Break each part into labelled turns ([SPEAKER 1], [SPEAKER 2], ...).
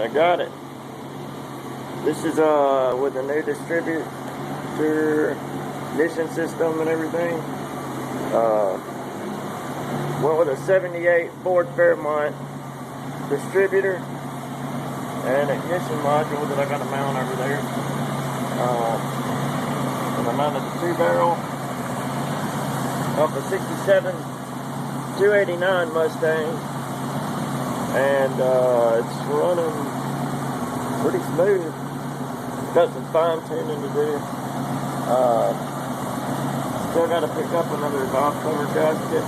[SPEAKER 1] I got it. This is with a new distributor ignition system and everything. Went with a 78 Ford Fairmont distributor and ignition module that I got to mount over there. And I mounted the 2-barrel off a 67 289 Mustang, and it's running pretty smooth. Got some fine tuning to do. Still got to pick up another valve cover gasket.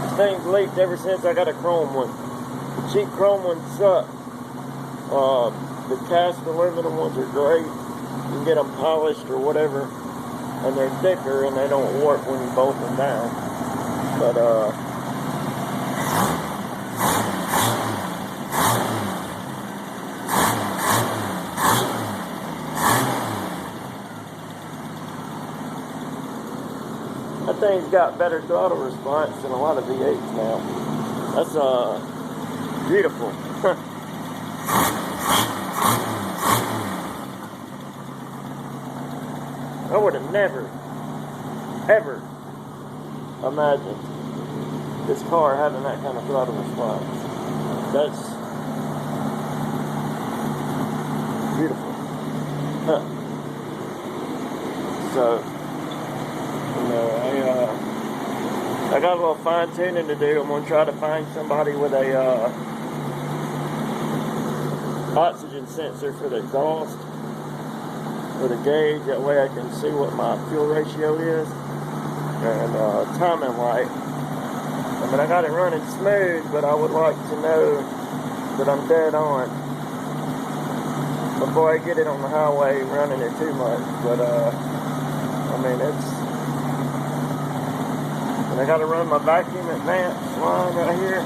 [SPEAKER 1] This thing's leaked ever since I got a chrome one. The cheap chrome ones suck. The cast aluminum ones are great. You can get them polished or whatever, and they're thicker and they don't warp when you bolt them down. But that thing's got better throttle response than a lot of V8s now. That's beautiful. I would have never, ever imagined this car having that kind of throttle response. That's beautiful. So, you know, I got a little fine tuning to do. I'm going to try to find somebody with a oxygen sensor for the exhaust, with a gauge. That way I can see what my fuel ratio is, and timing light. I mean, I got it running smooth, but I would like to know that I'm dead on before I get it on the highway running it too much. But I mean, and I got to run my vacuum advance line right here.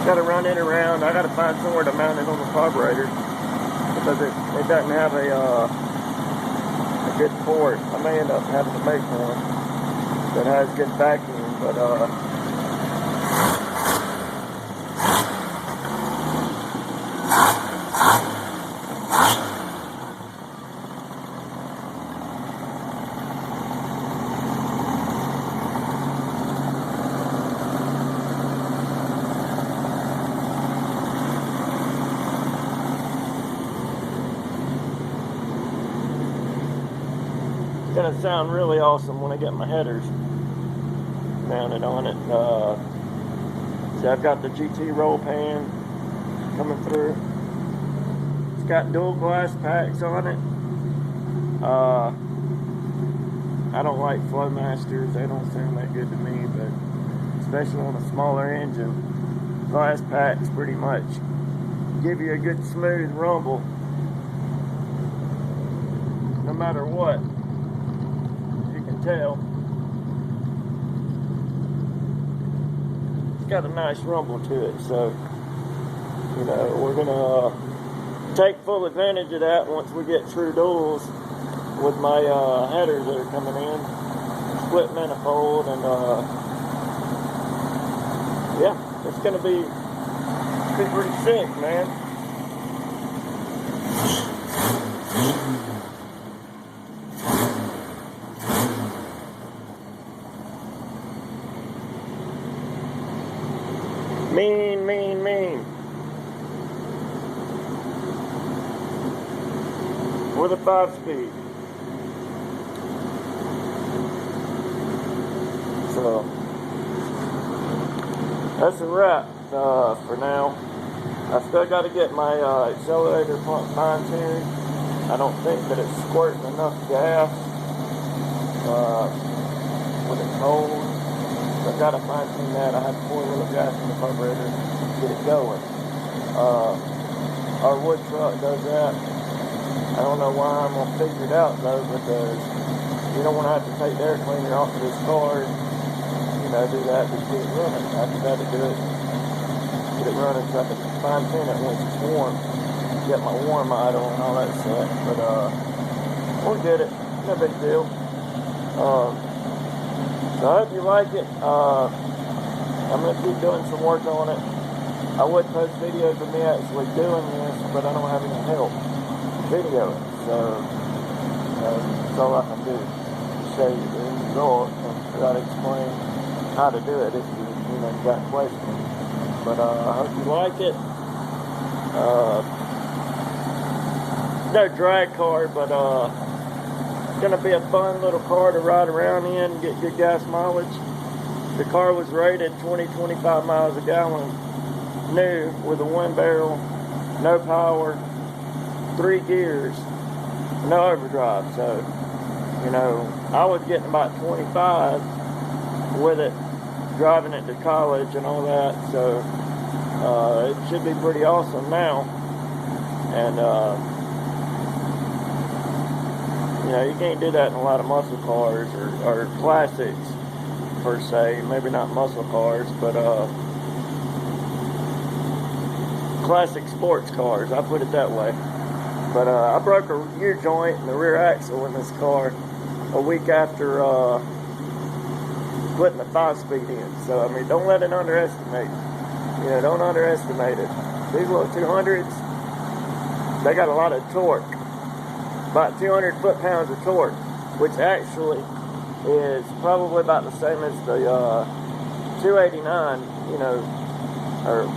[SPEAKER 1] Got to run it around. I got to find somewhere to mount it on the carburetor, because it doesn't have a good port. I may end up having to make one that has good vacuum, but it's gonna sound really awesome when I get my headers mounted on it. See, I've got the GT roll pan coming through. It's got dual glass packs on it. I don't like Flowmasters. They don't sound that good to me, but especially on a smaller engine, glass packs pretty much give you a good smooth rumble no matter what. You can tell it's got a nice rumble to it. So, you know, we're gonna take full advantage of that once we get true duals with my headers that are coming in, split manifold, and yeah, it's gonna be pretty sick, man. Mean, mean, mean. With a 5-speed. So, that's a wrap for now. I still got to get my accelerator pump fine-tuned. I don't think that it's squirting enough gas when it's cold. So I've got to fine-tune that. I have to pour a little gas in the carburetor to get it going. Our wood truck does that. I don't know why. I'm going to figure it out though, because you don't want to have to take the air cleaner off of this car and, you know, do that to get it running. I just had to do it, get it running so I can fine tune it once it's warm, get my warm idle and all that stuff. But we'll get it, no big deal. So I hope you like it. I'm going to keep doing some work on it. I would post videos of me actually doing this, but I don't have any help videoing, so that's all I can do. Show you the end result and try to explain how to do it if you got questions. But I hope you like it. No drag car, but it's gonna be a fun little car to ride around in and get good gas mileage. The car was rated 20-25 miles a gallon, new, with a 1 barrel, no power, 3 gears, no overdrive. So, I was getting about 25 with it, driving it to college and all that. So it should be pretty awesome now. And you can't do that in a lot of muscle cars or classics per se. Maybe not muscle cars, but classic sports cars, I put it that way. But I broke a gear joint in the rear axle in this car a week after putting the 5-speed in. So I mean, don't let it underestimate. Don't underestimate it. These little 200s, they got a lot of torque. About 200 foot-pounds of torque, which actually is probably about the same as the 289, or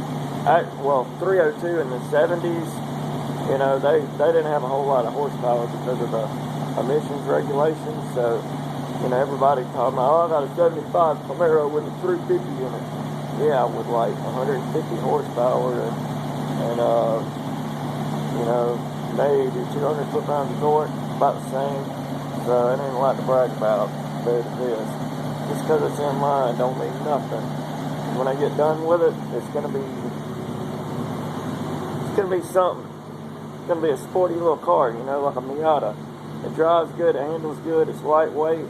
[SPEAKER 1] 302 in the 70s. They didn't have a whole lot of horsepower because of the emissions regulations. So, everybody talking about, I got a 75 Camaro with a 350 in it. Yeah, with like 150 horsepower and maybe 200 foot-pounds of torque, about the same. So it ain't a lot to brag about compared to this. Just because it's inline don't mean nothing. When I get done with it, it's gonna be something. It's gonna be a sporty little car, like a Miata. It drives good, it handles good, it's lightweight.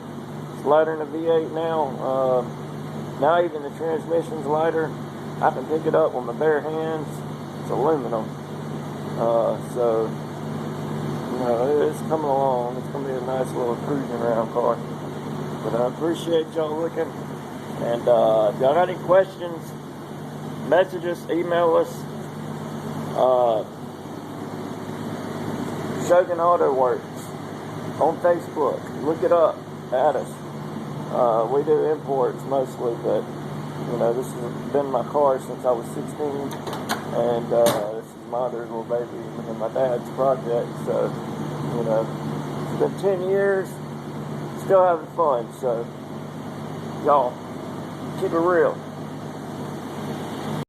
[SPEAKER 1] It's lighter than a V8 now. Now even the transmission's lighter. I can pick it up with my bare hands. It's aluminum. So it's coming along. It's going to be a nice little cruising around car. But I appreciate y'all looking. And if y'all got any questions, message us, email us. Shogun Autoworks on Facebook. Look it up. Add us. We do imports mostly, but this has been my car since I was 16. And this is my other little baby and my dad's project. So, it's been 10 years, still having fun. So, y'all, keep it real.